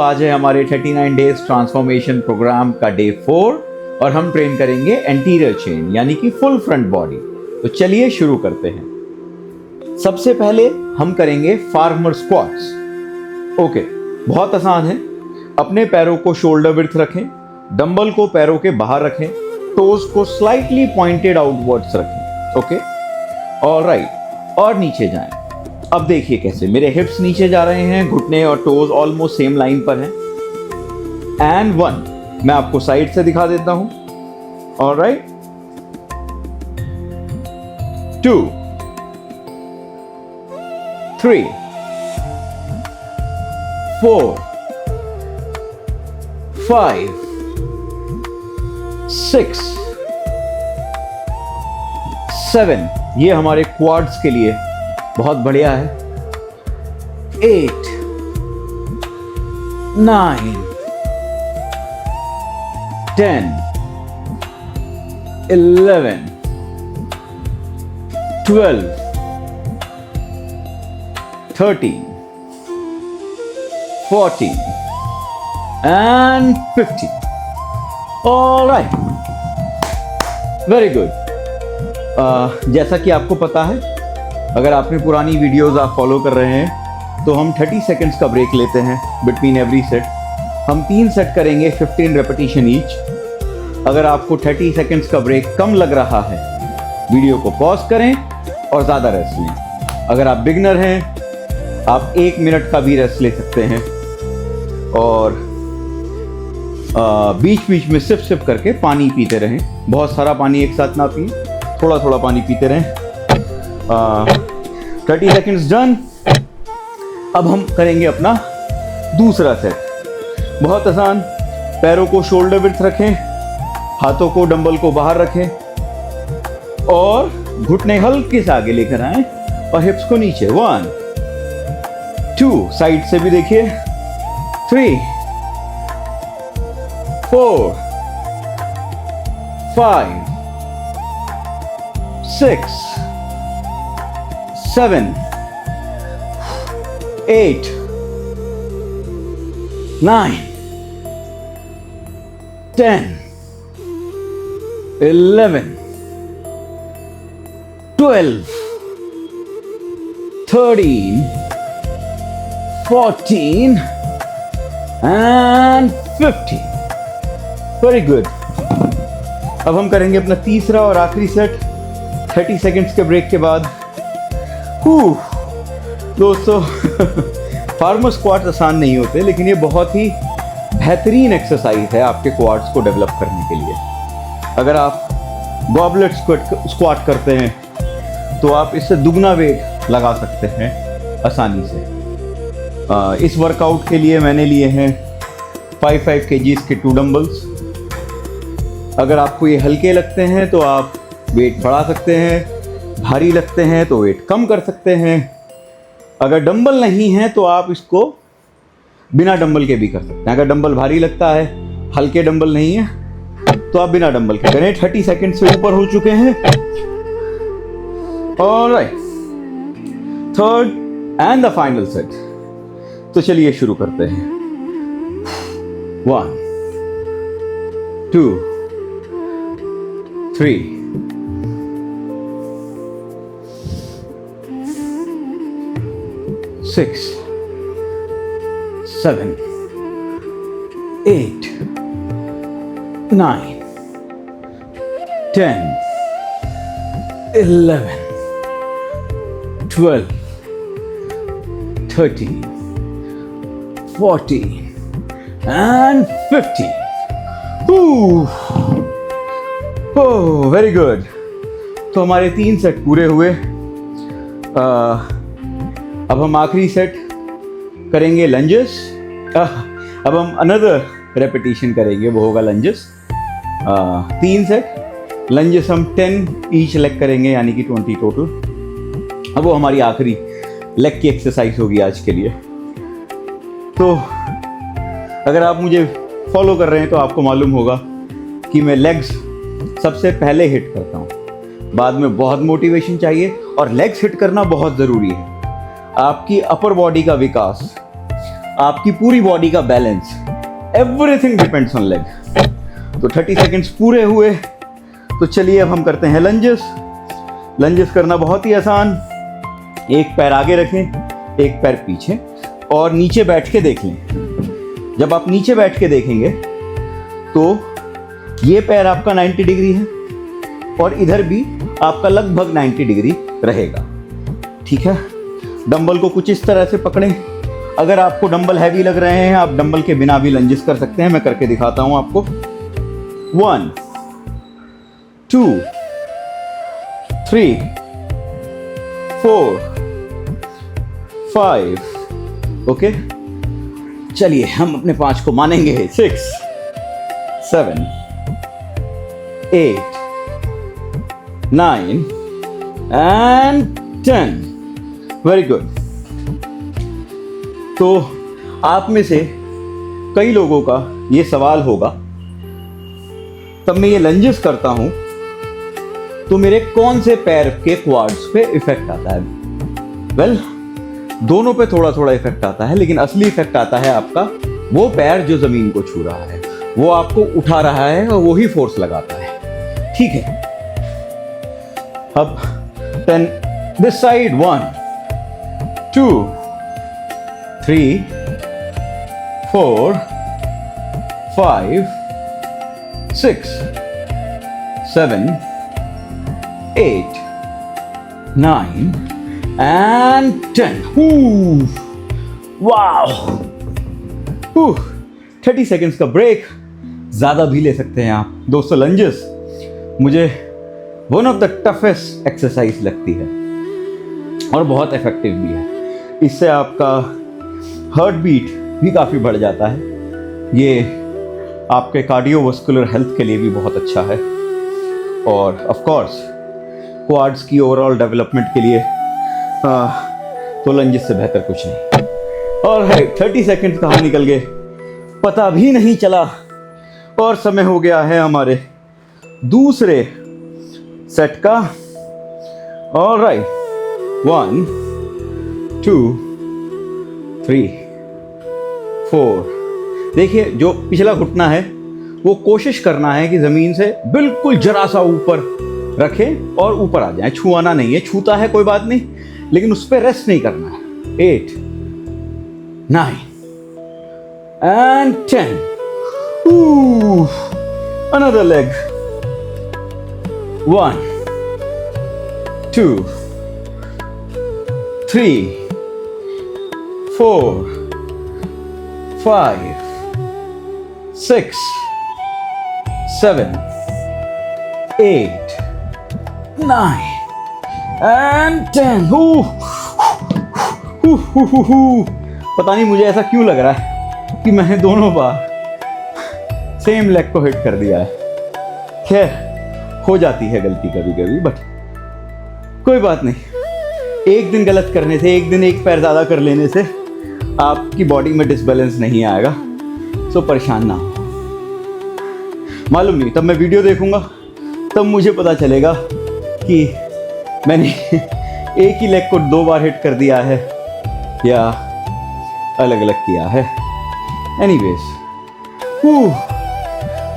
आज है हमारे 39 डेज ट्रांसफॉर्मेशन प्रोग्राम का डे 4 और हम ट्रेन करेंगे एंटीरियर चेन यानी कि फुल फ्रंट बॉडी। तो चलिए शुरू करते हैं। सबसे पहले हम करेंगे फार्मर स्क्वाट्स। ओके, बहुत आसान है। अपने पैरों को शोल्डर विड्थ रखें, डंबल को पैरों के बाहर रखें, टोज को स्लाइटली पॉइंटेड आउटवर्ड्स रखें। ओके, ऑलराइट, और नीचे जाएं। अब देखिए कैसे मेरे हिप्स नीचे जा रहे हैं, घुटने और टोज ऑलमोस्ट सेम लाइन पर हैं। एंड 1, मैं आपको साइड से दिखा देता हूं। ऑलराइट, 2, 3, 4, 5, 6, 7, ये हमारे क्वाड्स के लिए बहुत बढ़िया है। 8, 9, 10, 11, 12, 13, 14 and 15. All right, very good. जैसा कि आपको पता है, अगर आपने पुरानी वीडियोस आप फॉलो कर रहे हैं तो हम 30 सेकंड्स का ब्रेक लेते हैं बिटवीन एवरी सेट। हम 3 सेट करेंगे 15 रेपिटेशन ईच। अगर आपको 30 सेकंड्स का ब्रेक कम लग रहा है, वीडियो को पॉज करें और ज़्यादा रेस्ट लें। अगर आप बिगनर हैं, आप 1 मिनट का भी रेस्ट ले सकते हैं और बीच बीच में सिप सिप करके पानी पीते रहें। बहुत सारा पानी एक साथ ना पिएं, थोड़ा थोड़ा पानी पीते रहें। 30 सेकंड्स डन। अब हम करेंगे अपना दूसरा सेट। बहुत आसान, पैरों को शोल्डर विड्थ रखें, हाथों को डंबल को बाहर रखें और घुटने हल्के से आगे लेकर आएं और हिप्स को नीचे। 1, 2, साइड से भी देखिए। 3, 4, 5, 6, 7, 8, 9, 10, 11, 12, 13, 14 and 15. Very good. अब हम करेंगे अपना तीसरा और आखिरी सेट 30 सेकंड्स के ब्रेक के बाद। दोस्तों, फार्मर स्क्वाट्स आसान नहीं होते, लेकिन ये बहुत ही बेहतरीन एक्सरसाइज है आपके क्वाड्स को डेवलप करने के लिए। अगर आप गॉबलेट स्क्वाट करते हैं तो आप इससे दुगना वेट लगा सकते हैं आसानी से। इस वर्कआउट के लिए मैंने लिए हैं 5 kgs के 2 डंबल्स। अगर आपको ये हल्के लगते हैं तो आप वेट बढ़ा सकते हैं, भारी लगते हैं तो वेट कम कर सकते हैं। अगर डंबल नहीं है तो आप इसको बिना डंबल के भी कर सकते हैं। अगर डंबल भारी लगता है, हल्के डंबल नहीं है, तो आप बिना डंबल के करें। 30 सेकंड से ऊपर हो चुके हैं। Alright, third and the final set. तो चलिए शुरू करते हैं। 1, 2, 3, 6, 7, 8, 9, 10, 11, 12, 13, 14 and 15. Very good. तो हमारे 3 सेट पूरे हुए। अब हम आखिरी सेट करेंगे लंजेस। अब हम अनदर रेपिटेशन करेंगे, वो होगा लंजेस। 3 सेट लंजेस हम 10 ईच लेग करेंगे, यानी कि 20 टोटल। अब वो हमारी आखिरी लेग की एक्सरसाइज होगी आज के लिए। तो अगर आप मुझे फॉलो कर रहे हैं तो आपको मालूम होगा कि मैं लेग्स सबसे पहले हिट करता हूँ, बाद में बहुत मोटिवेशन चाहिए, और लेग्स हिट करना बहुत ज़रूरी है। आपकी अपर बॉडी का विकास, आपकी पूरी बॉडी का balance, everything depends on leg. तो 30 सेकेंड्स पूरे हुए। तो चलिए अब हम करते हैं लंजेस। लंजेस करना बहुत ही आसान। एक पैर आगे रखें, एक पैर पीछे, और नीचे बैठ के देख लें। जब आप नीचे बैठ के देखेंगे तो ये पैर आपका 90 डिग्री है और इधर भी आपका लगभग 90 डिग्री रहेगा। ठीक है, डंबल को कुछ इस तरह से पकड़ें। अगर आपको डंबल हैवी लग रहे हैं, आप डंबल के बिना भी लंजेस कर सकते हैं। मैं करके दिखाता हूं आपको। 1 2 3 4 5। ओके, चलिए हम अपने 5 को मानेंगे। 6 7 8 9 and 10। Very good. तो आप में से कई लोगों का ये सवाल होगा, तब मैं ये लंजेस करता हूं तो मेरे कौन से पैर के क्वाड्स पे इफेक्ट आता है? वेल, दोनों पे थोड़ा थोड़ा इफेक्ट आता है, लेकिन असली इफेक्ट आता है आपका वो पैर जो जमीन को छू रहा है, वो आपको उठा रहा है और वो ही फोर्स लगाता है। ठीक है, अब 10 this side. 1 2 3 4 5 6 7 8 9 and 10। Wow, 30 seconds का ब्रेक। ज़्यादा भी ले सकते हैं आप। दोस्तों, लंजेस मुझे one of the toughest exercise लगती है और बहुत इफेक्टिव भी है। इससे आपका हार्ट बीट भी काफ़ी बढ़ जाता है। ये आपके कार्डियोवास्कुलर हेल्थ के लिए भी बहुत अच्छा है, और ऑफ कोर्स क्वाड्स की ओवरऑल डेवलपमेंट के लिए तो लंजेस से बेहतर कुछ नहीं। और है 30 सेकेंड्स कहाँ निकल गए पता भी नहीं चला, और समय हो गया है हमारे दूसरे सेट का। ऑलराइट, 1 2 3 4। देखिए, जो पिछला घुटना है वो कोशिश करना है कि जमीन से बिल्कुल जरा सा ऊपर रखें और ऊपर आ जाए। छुआना नहीं है, छूता है कोई बात नहीं, लेकिन उस पर रेस्ट नहीं करना है। 8 9 and 10। Another leg। 1 2 3 4 5 6 7 8 9 and 10। पता नहीं मुझे ऐसा क्यों लग रहा है कि मैंने दोनों बार सेम लेग को हिट कर दिया है। खैर, हो जाती है गलती कभी कभी, बट कोई बात नहीं। एक दिन गलत करने से, एक दिन एक पैर ज़्यादा कर लेने से आपकी बॉडी में डिसबैलेंस नहीं आएगा, सो परेशान ना हो। मालूम नहीं, तब मैं वीडियो देखूंगा तब मुझे पता चलेगा कि मैंने एक ही लेग को 2 बार हिट कर दिया है या अलग अलग किया है। Anyways,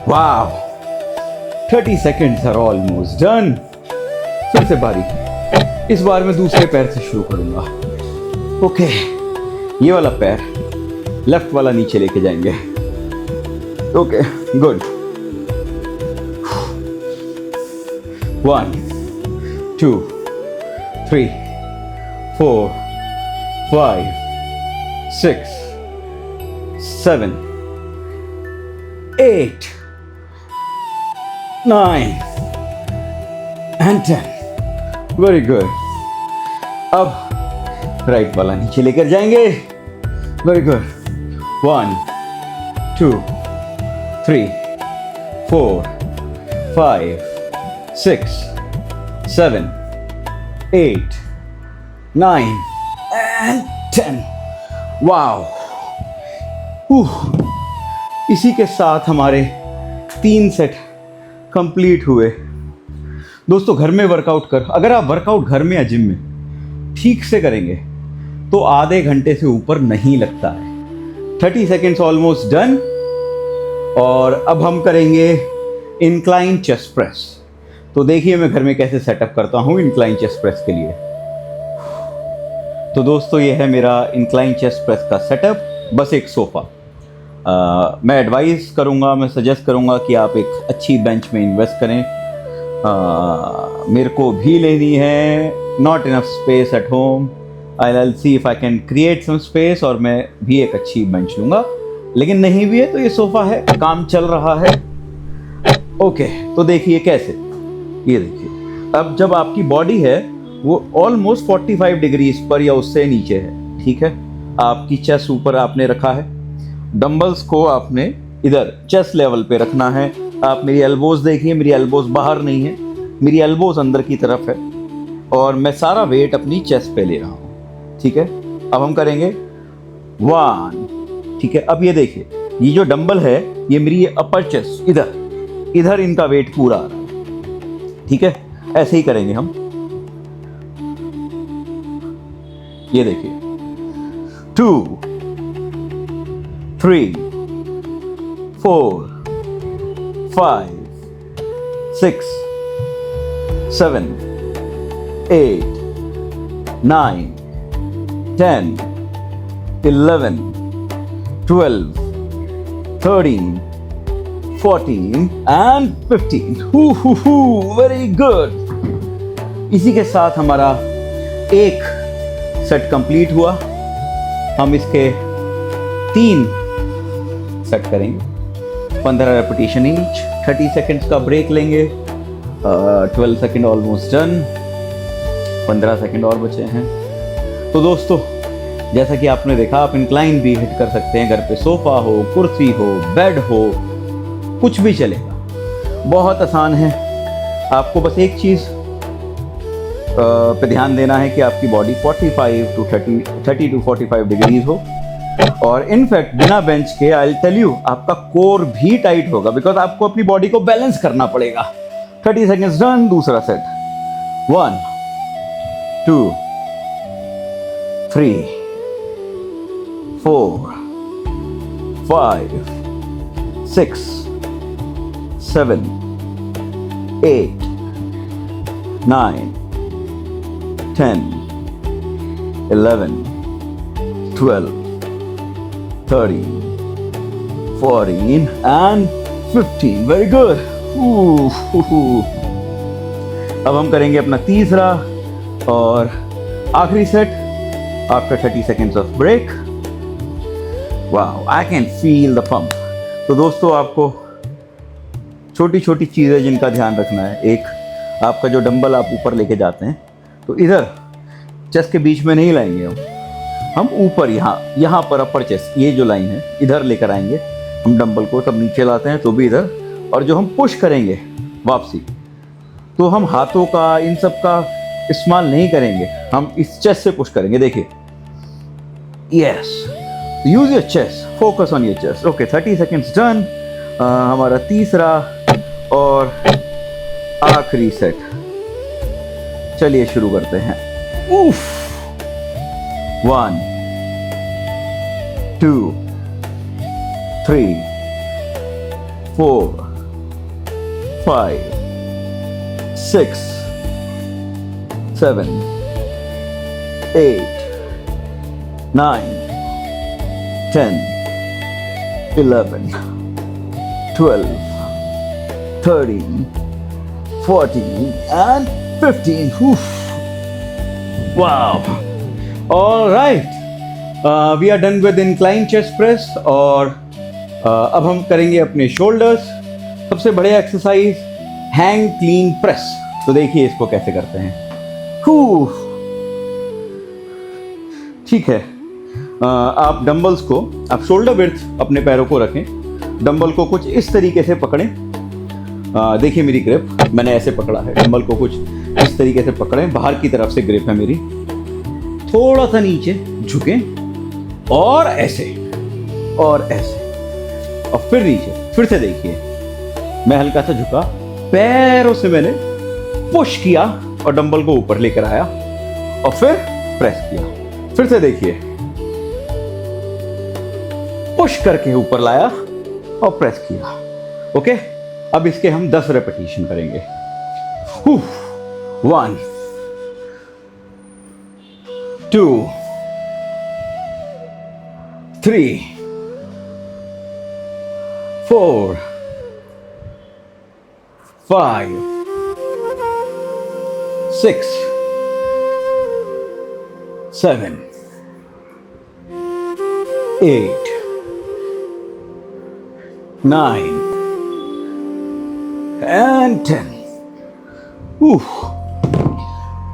wow, 30 seconds are almost done. फिर से बारी। इस बार मैं दूसरे पैर से शुरू करूंगा। ओके, ये वाला पैर लेफ्ट वाला नीचे लेके जाएंगे। Okay, good. 1 2 3 4 5 6 7 8 9 and 10। Very good. अब राइट वाला नीचे लेकर जाएंगे। Very good. 1 2 3 4 5 6 7 8 9 and 10। वाओ। इसी के साथ हमारे 3 सेट कंप्लीट हुए। दोस्तों, घर में वर्कआउट अगर आप वर्कआउट घर में या जिम में ठीक से करेंगे तो आधे घंटे से ऊपर नहीं लगता है। 30 सेकेंड्स ऑलमोस्ट डन। और अब हम करेंगे इंक्लाइन चेस्ट प्रेस। तो देखिए मैं घर में कैसे सेटअप करता हूँ इंक्लाइन चेस्ट प्रेस के लिए। तो दोस्तों ये है मेरा इंक्लाइन चेस्ट प्रेस का सेटअप, बस एक सोफ़ा। मैं एडवाइस करूँगा, मैं सजेस्ट करूँगा कि आप एक अच्छी बेंच में इन्वेस्ट करें। मेरे को भी लेनी है, not enough space at home. I will see if I can create some space और मैं भी एक अच्छी बेंच लूँगा। लेकिन नहीं भी है तो ये सोफ़ा है, काम चल रहा है। ओके, तो देखिए कैसे, ये देखिए अब जब आपकी बॉडी है वो ऑलमोस्ट 45 डिग्रीज पर या उससे नीचे है, ठीक है। आपकी चेस्ट ऊपर आपने रखा है, डंबल्स को आपने इधर चेस्ट लेवल पे रखना है। आप मेरी एल्बोज देखिए, मेरी एल्बोज बाहर नहीं है, मेरी एल्बोज अंदर की तरफ है और मैं सारा वेट अपनी चेस्ट पे ले रहा हूँ, ठीक है। अब हम करेंगे 1, ठीक है। अब ये देखिए, ये जो डंबल है ये मेरी अपर चेस्ट, इधर इनका वेट पूरा आ रहा है, ठीक है। ऐसे ही करेंगे हम, ये देखिए 2, 3, 4, 5, 6, 7, 8, 9, 10, 11, 12, 13, 14 and 15। Very good. इसी के साथ हमारा एक सेट कंप्लीट हुआ। हम इसके 3 सेट करेंगे, 15 रेपिटेशन ईच, 30 सेकेंड्स का ब्रेक लेंगे। 12 सेकेंड ऑलमोस्ट डन, 15 सेकेंड और बचे हैं। तो दोस्तों जैसा कि आपने देखा, आप इंक्लाइन भी हिट कर सकते हैं। घर पे सोफ़ा हो, कुर्सी हो, बेड हो, कुछ भी चलेगा, बहुत आसान है। आपको बस एक चीज़ पे ध्यान देना है कि आपकी बॉडी 30 to 45 डिग्रीज हो। और इनफैक्ट बिना बेंच के आई विल टेल यू आपका कोर भी टाइट होगा, बिकॉज आपको अपनी बॉडी को बैलेंस करना पड़ेगा। 30 सेकेंड्स डन। दूसरा सेट 1, 2, 3, 4, 5, 6, 7, 8, 9, 10, 11, 12, 13, 14 and 15। Very good. अब हम करेंगे अपना तीसरा और आखिरी set after 30 seconds of break. Wow, I can feel the pump. तो दोस्तों आपको छोटी छोटी चीज़ें जिनका ध्यान रखना है। एक, आपका जो डंबल आप ऊपर लेके जाते हैं तो इधर चेस्ट के बीच में नहीं लाएंगे हम ऊपर यहाँ पर अपर चेस्ट, ये जो लाइन है इधर लेकर आएंगे हम डंबल को। तब नीचे लाते हैं तो भी इधर, और जो हम पुश करेंगे वापसी, तो हम हाथों का इन सब का इस्तेमाल नहीं करेंगे, हम इस चेस्ट से पुश करेंगे। देखिए, yes, use your chest, focus on your chest. Okay, 30 seconds done. हमारा तीसरा और आखिरी सेट, चलिए शुरू करते हैं। 1, 2, 3, 4, 5, 6, 7, 8, 9, 10, 11, 12, 13, 14 and 15। Wow. All right. We are done with incline chest press और अब हम करेंगे अपने शोल्डर्स। सबसे बढ़िया एक्सरसाइज हैंग क्लीन प्रेस। तो देखिए इसको कैसे करते हैं। ठीक है, आप डंबल्स को, आप शोल्डर विड्थ अपने पैरों को रखें, डंबल को कुछ इस तरीके से पकड़ें। देखिए मेरी ग्रिप, मैंने ऐसे पकड़ा है। डंबल को कुछ इस तरीके से पकड़ें, बाहर की तरफ से ग्रिप है मेरी। थोड़ा सा नीचे झुकें और ऐसे और ऐसे, और फिर नीचे। फिर से देखिए, मैं हल्का सा झुका, पैरों से मैंने पुश किया और डंबल को ऊपर लेकर आया और फिर प्रेस किया। फिर से देखिए, पुश करके ऊपर लाया और प्रेस किया। ओके, अब इसके हम 10 रेपिटेशन करेंगे। 1 2 3 4 5 6 7 8 9 and 10.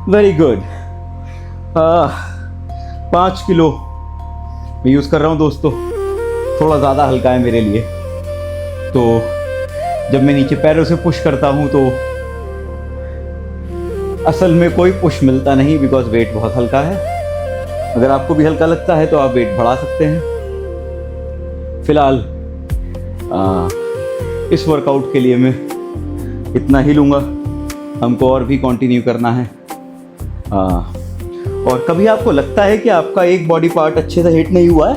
Very good. 5 किलो मैं यूज़ कर रहा हूँ दोस्तों, थोड़ा ज़्यादा हल्का है मेरे लिए। तो जब मैं नीचे पैरों से पुश करता हूँ तो असल में कोई पुश मिलता नहीं, बिकॉज वेट बहुत हल्का है। अगर आपको भी हल्का लगता है तो आप वेट बढ़ा सकते हैं। फिलहाल इस वर्कआउट के लिए मैं इतना ही लूँगा, हमको और भी कंटिन्यू करना है। और कभी आपको लगता है कि आपका एक बॉडी पार्ट अच्छे से हिट नहीं हुआ है,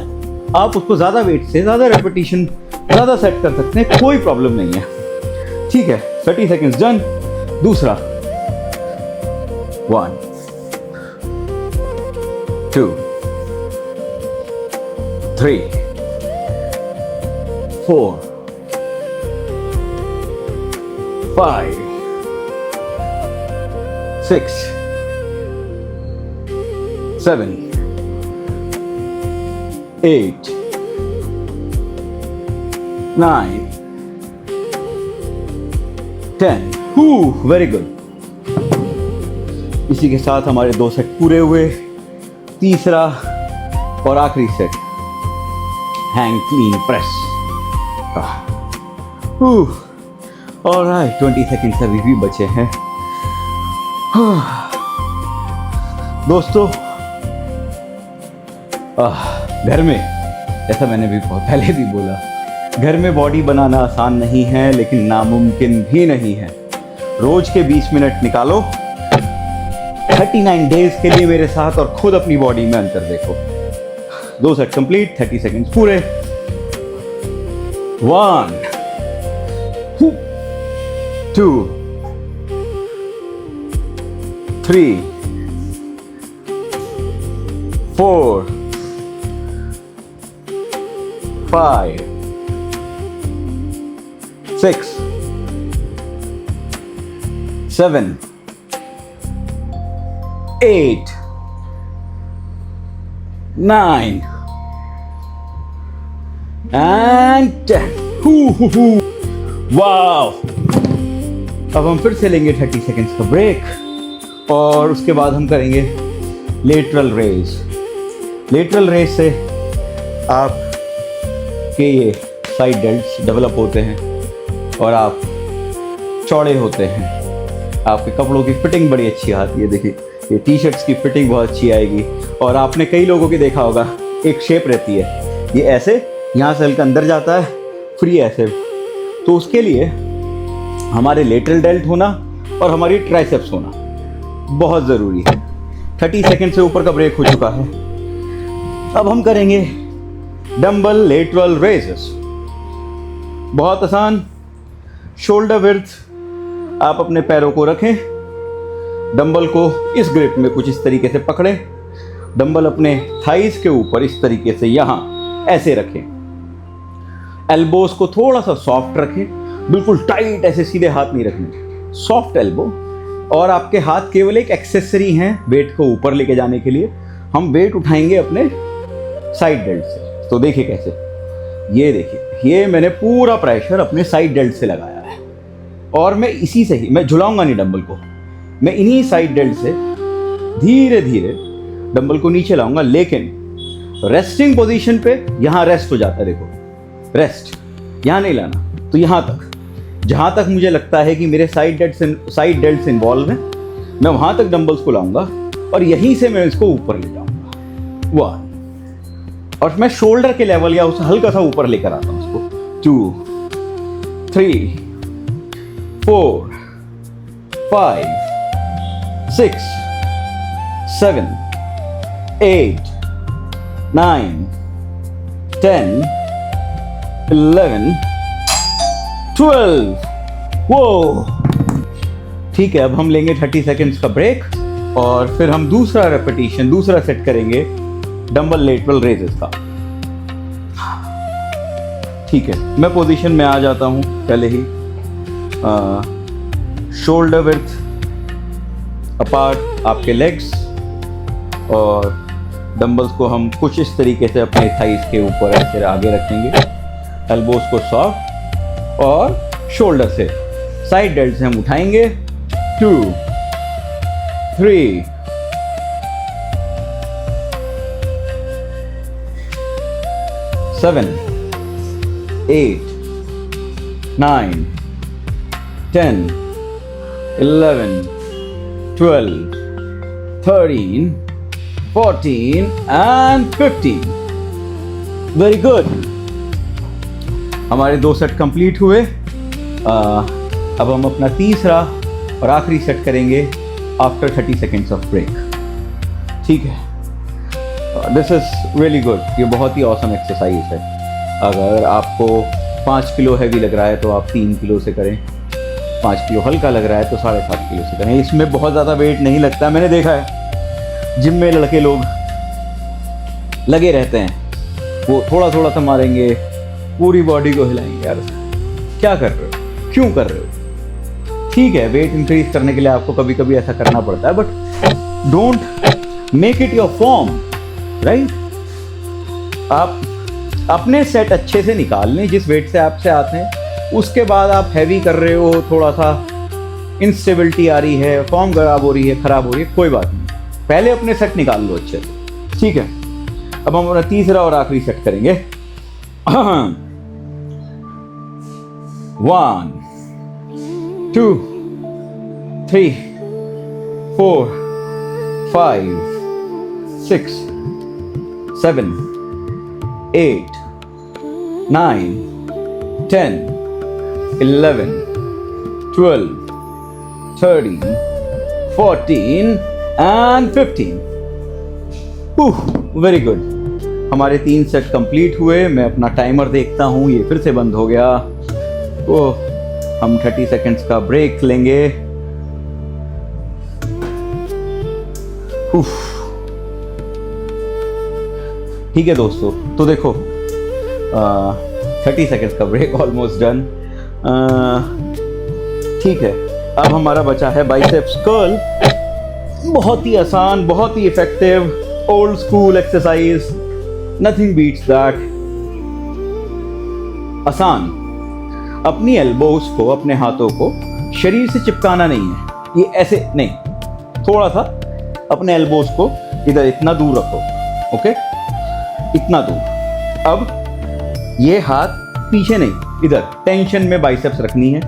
आप उसको ज़्यादा वेट से ज़्यादा रेपिटेशन ज़्यादा सेट कर सकते हैं, कोई प्रॉब्लम नहीं है। ठीक है, 30 सेकेंड्स डन। दूसरा 1 2 3 4 5 6 7 8 9 10। Very good. इसी के साथ हमारे 2 सेट पूरे हुए। तीसरा और आखिरी set, hang clean press. Alright, 20 seconds अभी भी बचे हैं। दोस्तों, घर में, जैसा मैंने भी बहुत पहले भी बोला, घर में बॉडी बनाना आसान नहीं है, लेकिन नामुमकिन भी नहीं है। रोज के 20 मिनट निकालो 39 डेज के लिए मेरे साथ और खुद अपनी बॉडी में अंतर देखो। 2 सेट कंप्लीट, 30 सेकेंड्स पूरे। 1 2 3 4 5 6 7 8 9 and 10। वाओ। अब हम फिर से लेंगे 30 सेकेंड्स का ब्रेक और उसके बाद हम करेंगे लेटरल रेज। लेटरल रेज से आपके ये साइड डेल्ट्स डेवलप होते हैं और आप चौड़े होते हैं। आपके कपड़ों की फिटिंग बड़ी अच्छी आती है। देखिए, ये टी शर्ट्स की फिटिंग बहुत अच्छी आएगी। और आपने कई लोगों की देखा होगा, एक शेप रहती है, ये ऐसे यहाँ से हल्का अंदर जाता है, फिर ये ऐसे। तो उसके लिए हमारे लेटरल डेल्ट होना और हमारी ट्राइसेप्स होना बहुत ज़रूरी है। 30 सेकेंड से ऊपर का ब्रेक हो चुका है। अब हम करेंगे डंबल लेटरल रेजेस। बहुत आसान। शोल्डर विड्थ आप अपने पैरों को रखें, डंबल को इस ग्रिप में कुछ इस तरीके से पकड़ें, डंबल अपने थाइस के ऊपर इस तरीके से यहाँ ऐसे रखें, एल्बोस को थोड़ा सा सॉफ्ट रखें, बिल्कुल टाइट ऐसे सीधे हाथ नहीं रखने, सॉफ्ट एल्बो। और आपके हाथ केवल एक एक्सेसरी हैं वेट को ऊपर लेके जाने के लिए। हम वेट उठाएंगे अपने साइड डेल्ट से। तो देखिए कैसे, ये देखिए, ये मैंने पूरा प्रेशर अपने साइड डेल्ट से लगाया है और मैं इसी से ही, मैं झुलाऊंगा नहीं डंबल को, मैं इन्हीं साइड डेल्ट से धीरे धीरे डंबल को नीचे लाऊंगा। लेकिन रेस्टिंग पोजीशन पे यहाँ रेस्ट हो जाता है। देखो, रेस्ट यहाँ नहीं लाना, तो यहाँ तक, जहाँ तक मुझे लगता है कि मेरे साइड डेल्ट्स इन्वॉल्व हैं, मैं वहाँ तक डंबल्स को लाऊंगा और यहीं से मैं इसको ऊपर ले जाऊंगा। 1 और मैं शोल्डर के लेवल या उससे हल्का सा ऊपर लेकर आता हूँ उसको। 2 3 4 5 6 7 8 9 10 11, 12। वो ठीक है, अब हम लेंगे 30 सेकेंड्स का ब्रेक और फिर हम दूसरा रेपिटेशन, दूसरा सेट करेंगे डंबल लेटरल रेजेस का। ठीक है, मैं पोजीशन में आ जाता हूँ पहले ही। शोल्डर विड्थ अपार्ट आपके लेग्स, और डंबल्स को हम कुछ इस तरीके से अपने थाइस के ऊपर ऐसे आगे रखेंगे, एल्बोस को सॉफ्ट, और शोल्डर से साइड डेल्ट से हम उठाएंगे। 2, 3, 7, 8, 9, 10, 11, 12, 13, 14 and 15। वेरी गुड, हमारे 2 सेट कंप्लीट हुए। अब हम अपना तीसरा और आखिरी सेट करेंगे आफ्टर 30 सेकेंड्स ऑफ ब्रेक। ठीक है, दिस इज़ रियली गुड। ये बहुत ही ऑसम एक्सरसाइज है। अगर आपको 5 किलो हैवी लग रहा है तो आप 3 किलो से करें, 5 किलो हल्का लग रहा है तो 7.5 किलो से करें। इसमें बहुत ज़्यादा वेट नहीं लगता। मैंने देखा है जिम में लड़के लोग लगे रहते हैं, वो थोड़ा थोड़ा सा मारेंगे, पूरी बॉडी को हिलाएंगे। यार क्या कर रहे हो, क्यों कर रहे हो? ठीक है, वेट इंक्रीज करने के लिए आपको कभी कभी ऐसा करना पड़ता है, but don't make it your form, right? आप अपने सेट अच्छे से निकाल लें जिस वेट से आपसे आते हैं। उसके बाद आप हैवी कर रहे हो, थोड़ा सा इंस्टेबिलिटी आ रही है, फॉर्म खराब हो रही है, कोई बात नहीं, पहले अपने सेट निकाल लो अच्छे से। ठीक है, अब हम अपना तीसरा और आखिरी सेट करेंगे। 1, 2, 3, 4, 5, 6, 7, 8, 9, 10, 11, 12, 13, 14 and 15। वेरी गुड, हमारे 3 सेट कंप्लीट हुए। मैं अपना टाइमर देखता हूँ, ये फिर से बंद हो गया। तो हम 30 सेकेंड्स का ब्रेक लेंगे। ठीक है दोस्तों, तो देखो 30 सेकेंड्स का ब्रेक ऑलमोस्ट डन। ठीक है, अब हमारा बचा है बाइसेप्स कर्ल। बहुत ही आसान, बहुत ही effective, old school exercise, nothing beats that. आसान, अपनी एल्बोस को, अपने हाथों को शरीर से चिपकाना नहीं है, ये ऐसे नहीं, थोड़ा सा अपने एल्बोस को इधर इतना दूर रखो, ओके, इतना दूर। अब ये हाथ पीछे नहीं, इधर टेंशन में बाइसेप्स रखनी है।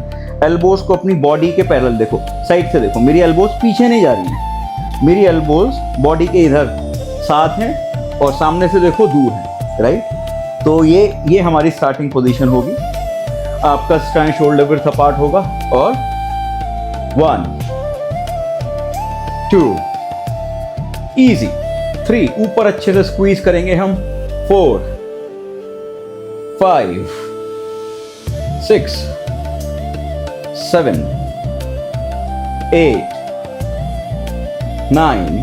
एल्बोस को अपनी बॉडी के पैरेलल देखो, साइड से देखो, मेरी एल्बोस पीछे नहीं जा रही है, मेरी एल्बोस बॉडी के इधर साथ हैं और सामने से देखो दूर है, राइट? तो ये हमारी स्टार्टिंग पोजीशन होगी। आपका स्टैंड शोल्डर विड्थ अपार्ट होगा, और 1, 2, इजी, 3, ऊपर अच्छे से स्क्वीज करेंगे हम, 4, 5, 6, 7, 8, 9,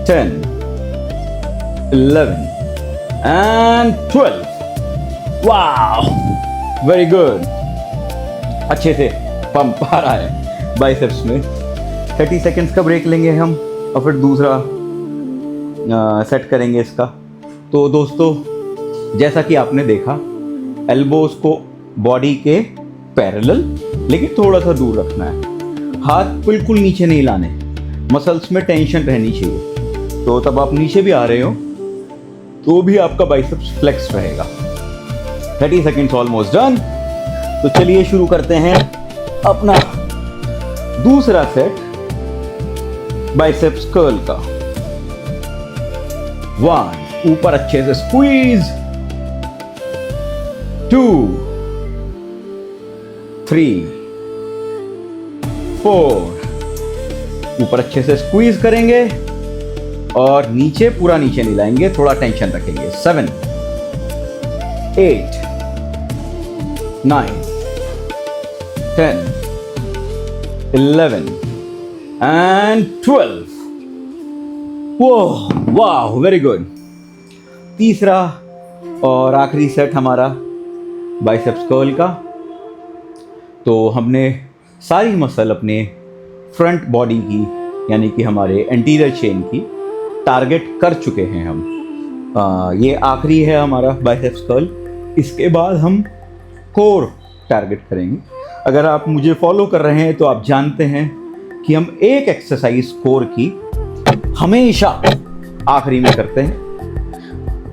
10, 11 and 12। वाह, वेरी गुड, अच्छे से पंप आ रहा है बाइसेप्स में। 30 सेकेंड्स का ब्रेक लेंगे हम और फिर दूसरा सेट करेंगे इसका। तो दोस्तों, जैसा कि आपने देखा, एल्बोस को बॉडी के पैरेलल लेकिन थोड़ा सा दूर रखना है, हाथ बिल्कुल नीचे नहीं लाने, मसल्स में टेंशन रहनी चाहिए। तो तब आप नीचे भी आ रहे हो तो भी आपका बाइसेप्स फ्लेक्स रहेगा। 30 सेकेंड्स ऑलमोस्ट डन। तो चलिए शुरू करते हैं अपना दूसरा सेट बाइसेप्स कर्ल का। 1, ऊपर अच्छे से स्क्वीज, 2, 3, 4, ऊपर अच्छे से स्क्वीज करेंगे और नीचे, पूरा नीचे नहीं लाएंगे, थोड़ा टेंशन रखेंगे। 7, 8, 9, 10, 11 and 12. वाह, वेरी गुड। तीसरा और आखिरी सेट हमारा बाइसेप्स कर्ल का। तो हमने सारी मसल अपने फ्रंट बॉडी की, यानी कि हमारे एंटीरियर चेन की टारगेट कर चुके हैं हम। ये आखिरी है हमारा बाइसेप्स कर्ल। इसके बाद हम कोर टारगेट करेंगे। अगर आप मुझे फॉलो कर रहे हैं तो आप जानते हैं कि हम एक एक्सरसाइज कोर की हमेशा आखिरी में करते हैं,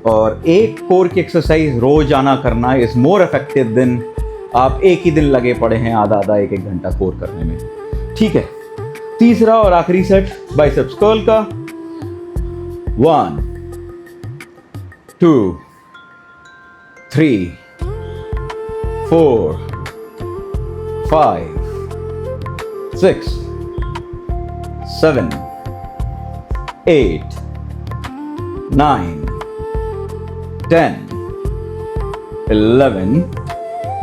और एक कोर की एक्सरसाइज रोज आना करना इज मोर इफेक्टिव देन आप एक ही दिन लगे पड़े हैं आधा एक घंटा कोर करने में। ठीक है, तीसरा और आखिरी सेट बाइसेप्स कर्ल का। 1, 2, 3, 4, 5, 6, 7, 8, 9, 10, 11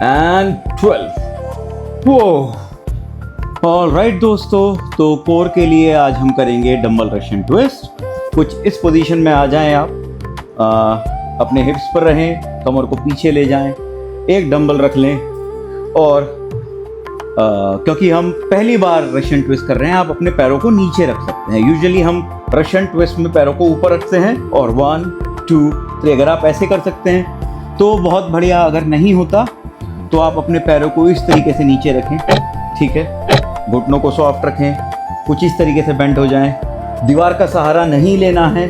and 12. ऑलराइट दोस्तों, तो कोर के लिए आज हम करेंगे डंबल रशियन ट्विस्ट। कुछ इस पोजीशन में आ जाएं आप, अपने हिप्स पर रहें, कमर को पीछे ले जाएं, एक डंबल रख लें, और क्योंकि हम पहली बार रशियन ट्विस्ट कर रहे हैं, आप अपने पैरों को नीचे रख सकते हैं। यूजुअली हम रशियन ट्विस्ट में पैरों को ऊपर रखते हैं, और 1, 2, 3 अगर आप ऐसे कर सकते हैं तो बहुत बढ़िया। अगर नहीं होता तो आप अपने पैरों को इस तरीके से नीचे रखें, ठीक है। घुटनों को सॉफ्ट रखें, कुछ इस तरीके से बेंड हो जाएं। दीवार का सहारा नहीं लेना है,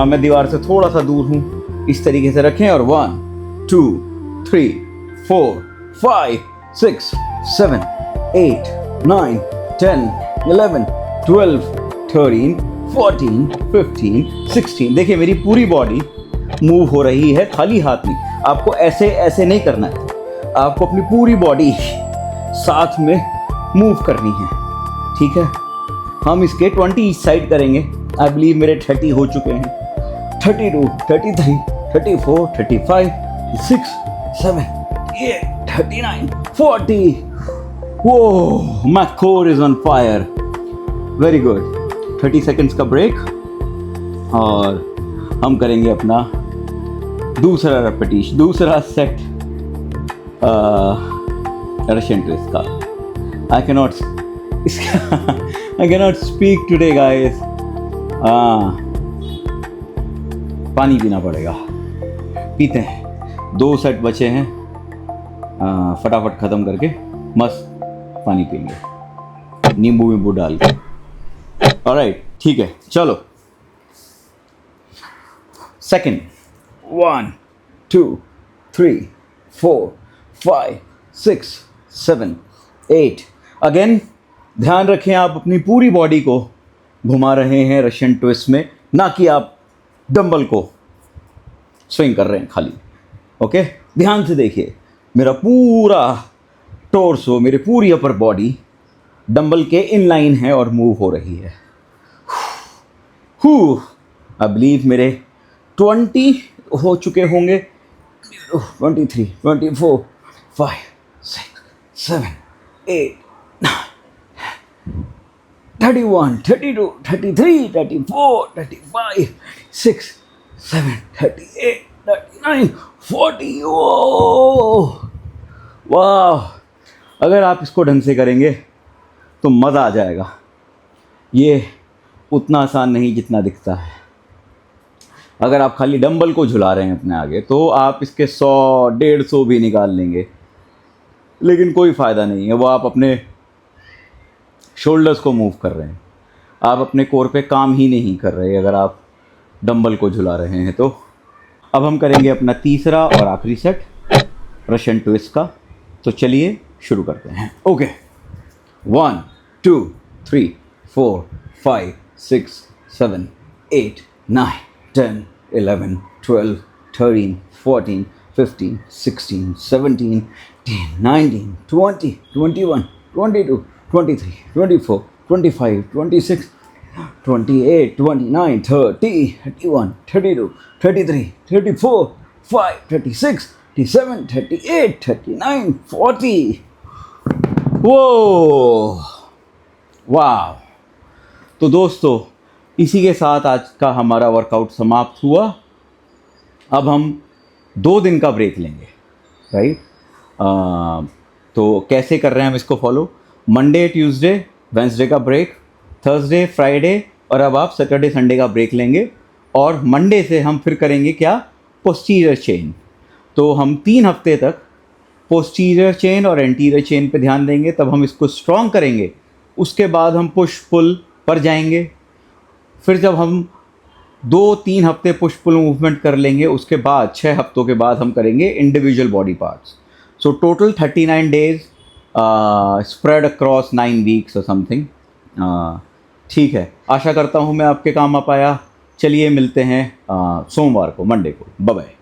मैं दीवार से थोड़ा सा दूर हूँ, इस तरीके से रखें, और 1, 2, 3, 4, 5, 6, 7, 8, 9, 10, 11, 12, 13, 14, 15, 16। देखिए मेरी पूरी बॉडी मूव हो रही है, खाली हाथ नहीं। आपको ऐसे ऐसे नहीं करना है, आपको अपनी पूरी बॉडी साथ में मूव करनी है, ठीक है। हम इसके 20 ईच साइड करेंगे। आई बिलीव मेरे 30 हो चुके हैं। 32, 33, 34, 35, 36, 7, 8, 39, 40। वो my core is on fire. Very good. 30 seconds का ब्रेक, और हम करेंगे अपना दूसरा सेट रशियन ट्विस्ट का। I cannot speak today guys। पानी पीना पड़ेगा, पीते हैं। 2 सेट बचे हैं, फटाफट ख़त्म करके मस्त पानी पीएंगे, नींबू वींबू डाल के। ऑलराइट, ठीक है, चलो। सेकेंड, 1, 2, 3, 4, 5, 6, 7, 8। अगेन ध्यान रखें, आप अपनी पूरी बॉडी को घुमा रहे हैं रशियन ट्विस्ट में, ना कि आप डंबल को स्विंग कर रहे हैं खाली। ओके, ध्यान से देखिए, मेरा पूरा टोर्सो, मेरी पूरी अपर बॉडी डंबल के इन लाइन है और मूव हो रही है। आई बिलीव मेरे 20 हो चुके होंगे। 23, 24, 5, 6, 7, 8, 9, 31, 32, 33, 34, 35, 36, 7, 38, 39, 40। वाह, अगर आप इसको ढंग से करेंगे तो मज़ा आ जाएगा। ये उतना आसान नहीं जितना दिखता है। अगर आप खाली डंबल को झुला रहे हैं अपने आगे, तो आप इसके 100, 150 भी निकाल लेंगे, लेकिन कोई फ़ायदा नहीं है। वो आप अपने शोल्डर्स को मूव कर रहे हैं, आप अपने कोर पे काम ही नहीं कर रहे अगर आप डंबल को झुला रहे हैं तो। अब हम करेंगे अपना तीसरा और आखिरी सेट रशियन ट्विस्ट का। तो चलिए शुरू करते हैं। ओके, 1, 2, 3, 4, 5, 6, 7, 8, 9, 10, 11, 12, 13, 14, 15, 16, 17, 18, 19, 20, 21, 22, 23, 24, 25, 26, 28, 29, 30, 31, 32, 33, 34, 5, 36, 37, 38, 39, 40। वो वाह। तो दोस्तों, इसी के साथ आज का हमारा वर्कआउट समाप्त हुआ। अब हम 2 दिन का ब्रेक लेंगे, राइट। तो कैसे कर रहे हैं हम इसको फॉलो? मंडे, ट्यूसडे, वेंसडे का ब्रेक, थर्सडे, फ्राइडे, और अब आप सैटरडे, संडे का ब्रेक लेंगे। और मंडे से हम फिर करेंगे क्या? Posterior chain. तो हम 3 हफ्ते तक पोस्टीरियर चेन और एंटीरियर चेन पे ध्यान देंगे, तब हम इसको स्ट्रॉन्ग करेंगे। उसके बाद हम पुश पुल पर जाएंगे। फिर जब हम 2-3 हफ्ते पुश पुल मूवमेंट कर लेंगे, उसके बाद 6 हफ्तों के बाद हम करेंगे individual body parts. So total 39 days spread across 9 weeks और समथिंग। ठीक है, आशा करता हूँ मैं आपके काम आ पाया। चलिए मिलते हैं सोमवार को, मंडे को। Bye bye.